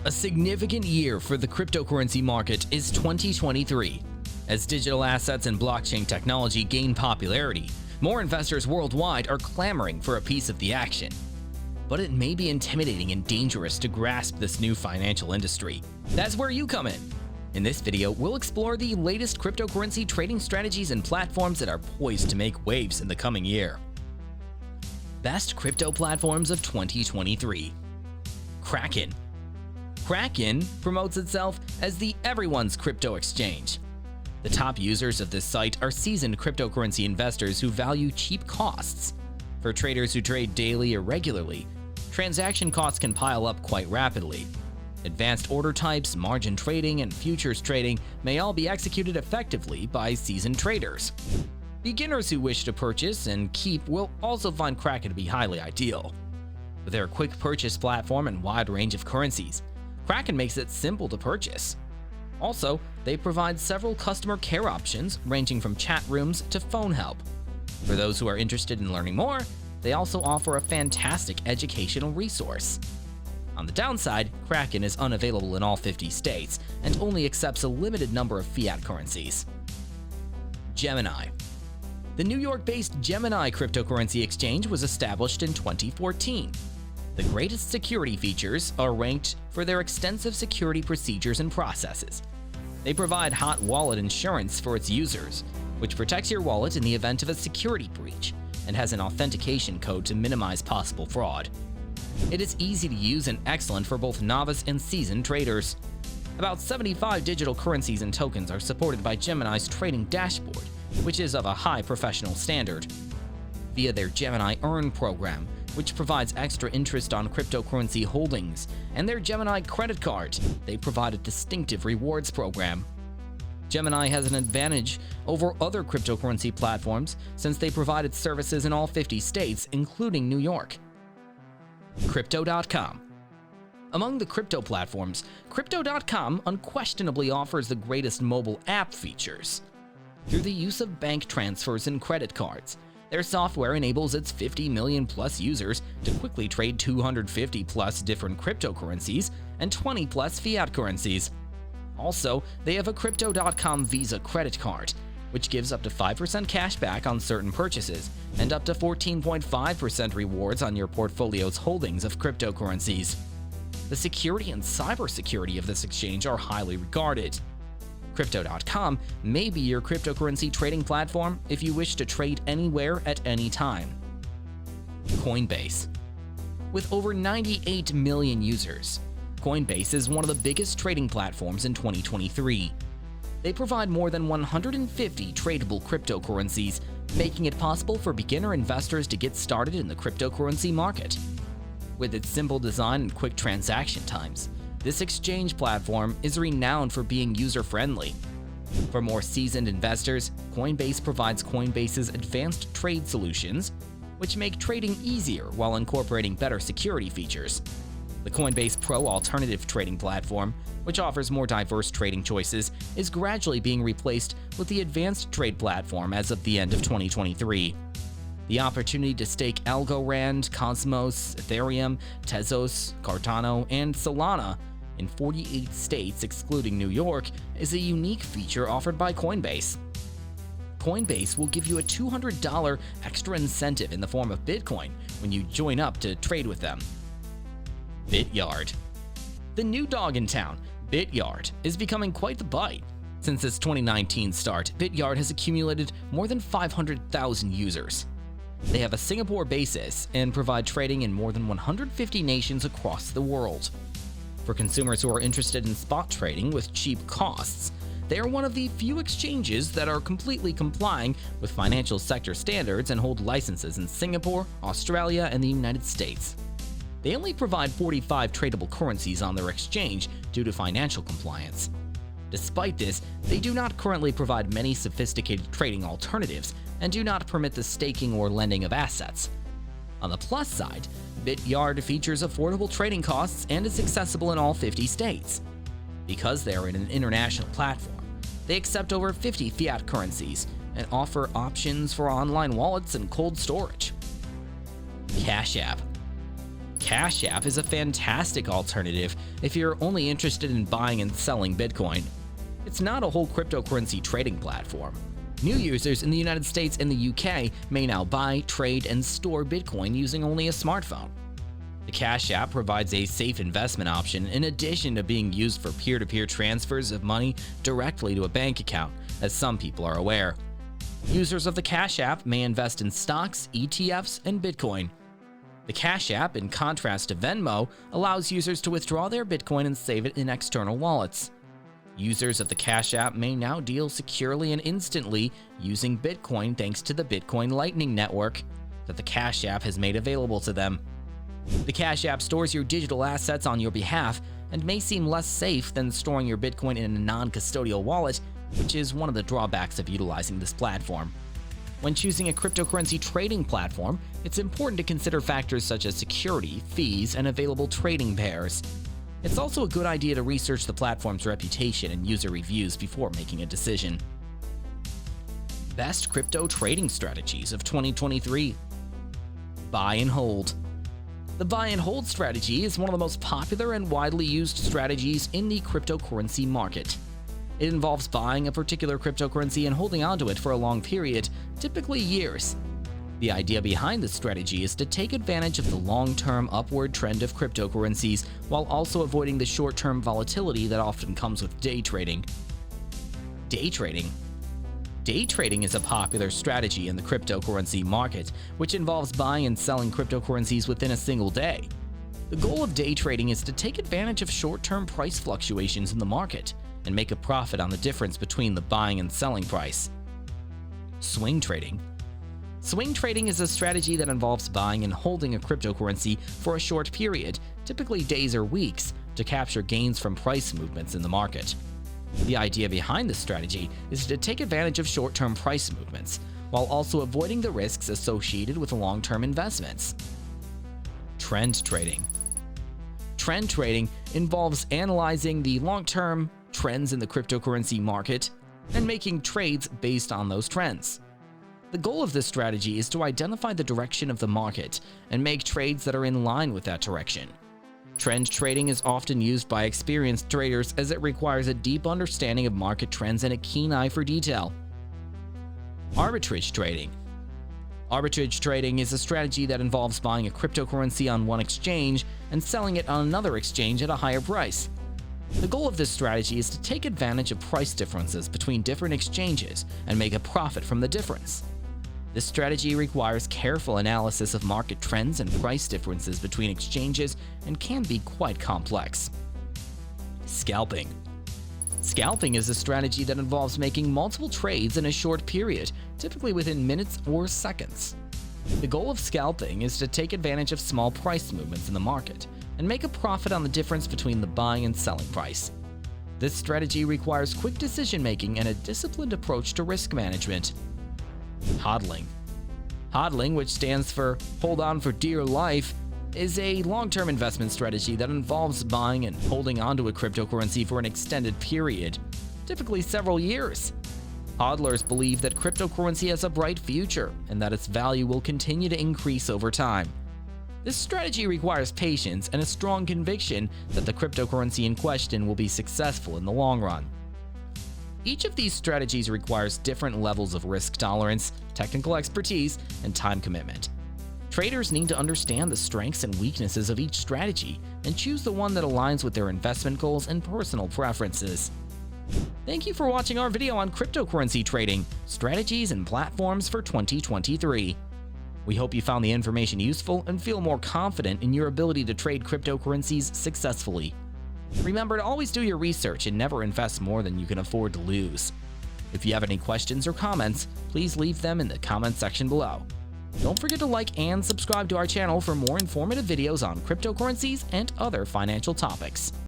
A significant year for the cryptocurrency market is 2023. As digital assets and blockchain technology gain popularity, more investors worldwide are clamoring for a piece of the action. But it may be intimidating and dangerous to grasp this new financial industry. That's where you come in. In this video, we'll explore the latest cryptocurrency trading strategies and platforms that are poised to make waves in the coming year. Best crypto platforms of 2023. Kraken. Kraken promotes itself as the everyone's crypto exchange. The top users of this site are seasoned cryptocurrency investors who value cheap costs. For traders who trade daily or regularly, transaction costs can pile up quite rapidly. Advanced order types, margin trading, and futures trading may all be executed effectively by seasoned traders. Beginners who wish to purchase and keep will also find Kraken to be highly ideal. With their quick purchase platform and wide range of currencies, Kraken makes it simple to purchase. Also, they provide several customer care options ranging from chat rooms to phone help. For those who are interested in learning more, they also offer a fantastic educational resource. On the downside, Kraken is unavailable in all 50 states and only accepts a limited number of fiat currencies. Gemini. The New York-based Gemini cryptocurrency exchange was established in 2014. The greatest security features are ranked for their extensive security procedures and processes. They provide hot wallet insurance for its users, which protects your wallet in the event of a security breach and has an authentication code to minimize possible fraud. It is easy to use and excellent for both novice and seasoned traders. About 75 digital currencies and tokens are supported by Gemini's trading dashboard, which is of a high professional standard. Via their Gemini Earn program, which provides extra interest on cryptocurrency holdings, and their Gemini credit card, they provide a distinctive rewards program. Gemini has an advantage over other cryptocurrency platforms since they provide its services in all 50 states, including New York. Crypto.com. Among the crypto platforms, Crypto.com unquestionably offers the greatest mobile app features. Through the use of bank transfers and credit cards, their software enables its 50 million plus users to quickly trade 250 plus different cryptocurrencies and 20 plus fiat currencies. Also, they have a Crypto.com Visa credit card, which gives up to 5% cash back on certain purchases and up to 14.5% rewards on your portfolio's holdings of cryptocurrencies. The security and cybersecurity of this exchange are highly regarded. Crypto.com may be your cryptocurrency trading platform if you wish to trade anywhere at any time. Coinbase. With over 98 million users, Coinbase is one of the biggest trading platforms in 2023. They provide more than 150 tradable cryptocurrencies, making it possible for beginner investors to get started in the cryptocurrency market. With its simple design and quick transaction times, this exchange platform is renowned for being user-friendly. For more seasoned investors, Coinbase provides Coinbase's advanced trade solutions, which make trading easier while incorporating better security features. The Coinbase Pro alternative trading platform, which offers more diverse trading choices, is gradually being replaced with the advanced trade platform as of the end of 2023. The opportunity to stake Algorand, Cosmos, Ethereum, Tezos, Cardano, and Solana in 48 states excluding New York is a unique feature offered by Coinbase. Coinbase will give you a $200 extra incentive in the form of Bitcoin when you join up to trade with them. BitYard. The new dog in town, BitYard, is becoming quite the bite. Since its 2019 start, BitYard has accumulated more than 500,000 users. They have a Singapore basis and provide trading in more than 150 nations across the world. For consumers who are interested in spot trading with cheap costs, they are one of the few exchanges that are completely complying with financial sector standards and hold licenses in Singapore, Australia, and the United States. They only provide 45 tradable currencies on their exchange due to financial compliance. Despite this, they do not currently provide many sophisticated trading alternatives and do not permit the staking or lending of assets. On the plus side, BitYard features affordable trading costs and is accessible in all 50 states. Because they are in an international platform, they accept over 50 fiat currencies and offer options for online wallets and cold storage. Cash App. Cash App is a fantastic alternative if you're only interested in buying and selling Bitcoin. It's not a whole cryptocurrency trading platform. New users in the United States and the UK may now buy, trade, and store Bitcoin using only a smartphone. The Cash App provides a safe investment option in addition to being used for peer-to-peer transfers of money directly to a bank account, as some people are aware. Users of the Cash App may invest in stocks, ETFs, and Bitcoin. The Cash App, in contrast to Venmo, allows users to withdraw their Bitcoin and save it in external wallets. Users of the Cash App may now deal securely and instantly using Bitcoin thanks to the Bitcoin Lightning Network that the Cash App has made available to them. The Cash App stores your digital assets on your behalf and may seem less safe than storing your Bitcoin in a non-custodial wallet, which is one of the drawbacks of utilizing this platform. When choosing a cryptocurrency trading platform, it's important to consider factors such as security, fees, and available trading pairs. It's also a good idea to research the platform's reputation and user reviews before making a decision. Best crypto trading strategies of 2023. Buy and hold. The buy and hold strategy is one of the most popular and widely used strategies in the cryptocurrency market. It involves buying a particular cryptocurrency and holding onto it for a long period, typically years. The idea behind this strategy is to take advantage of the long-term upward trend of cryptocurrencies while also avoiding the short-term volatility that often comes with day trading. Day trading. Day trading is a popular strategy in the cryptocurrency market, which involves buying and selling cryptocurrencies within a single day. The goal of day trading is to take advantage of short-term price fluctuations in the market and make a profit on the difference between the buying and selling price. Swing trading. Swing trading is a strategy that involves buying and holding a cryptocurrency for a short period, typically days or weeks, to capture gains from price movements in the market. The idea behind this strategy is to take advantage of short-term price movements, while also avoiding the risks associated with long-term investments. Trend trading. Trend trading involves analyzing the long-term trends in the cryptocurrency market and making trades based on those trends. The goal of this strategy is to identify the direction of the market and make trades that are in line with that direction. Trend trading is often used by experienced traders as it requires a deep understanding of market trends and a keen eye for detail. Arbitrage trading. Arbitrage trading is a strategy that involves buying a cryptocurrency on one exchange and selling it on another exchange at a higher price. The goal of this strategy is to take advantage of price differences between different exchanges and make a profit from the difference. This strategy requires careful analysis of market trends and price differences between exchanges and can be quite complex. Scalping. Scalping is a strategy that involves making multiple trades in a short period, typically within minutes or seconds. The goal of scalping is to take advantage of small price movements in the market and make a profit on the difference between the buying and selling price. This strategy requires quick decision-making and a disciplined approach to risk management. HODLing. HODLing, which stands for Hold On for Dear Life, is a long-term investment strategy that involves buying and holding onto a cryptocurrency for an extended period, typically several years. HODLers believe that cryptocurrency has a bright future and that its value will continue to increase over time. This strategy requires patience and a strong conviction that the cryptocurrency in question will be successful in the long run. Each of these strategies requires different levels of risk tolerance, technical expertise, and time commitment. Traders need to understand the strengths and weaknesses of each strategy and choose the one that aligns with their investment goals and personal preferences. Thank you for watching our video on cryptocurrency trading, strategies and platforms for 2023. We hope you found the information useful and feel more confident in your ability to trade cryptocurrencies successfully. Remember to always do your research and never invest more than you can afford to lose. If you have any questions or comments, please leave them in the comment section below. Don't forget to like and subscribe to our channel for more informative videos on cryptocurrencies and other financial topics.